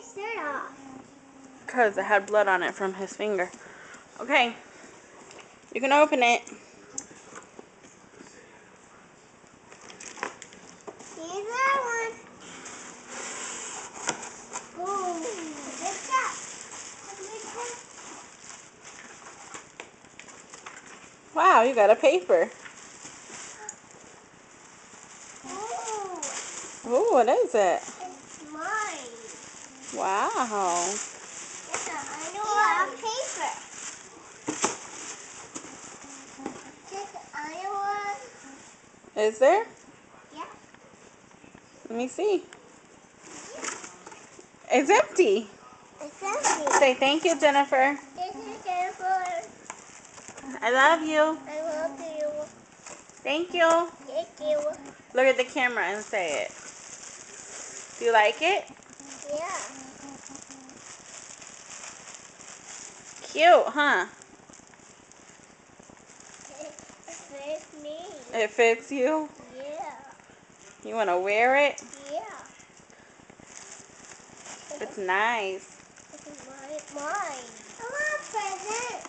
his shirt off? Because it had blood on it from his finger. Okay. You can open it. Here's that one. Boom. Good job. Wow, you got a paper. Ooh, what is it? It's mine. Wow. It's an Iowa paper. Just Iowa. Is there? Yeah. Let me see. It's empty. It's empty. Say thank you, Jennifer. This is Jennifer. I love you. I love you. Thank you. Thank you. Look at the camera and say it. Do you like it? Yeah. Cute, huh? It fits me. It fits you? Yeah. You want to wear it? Yeah. It's nice. This is mine. I want a present.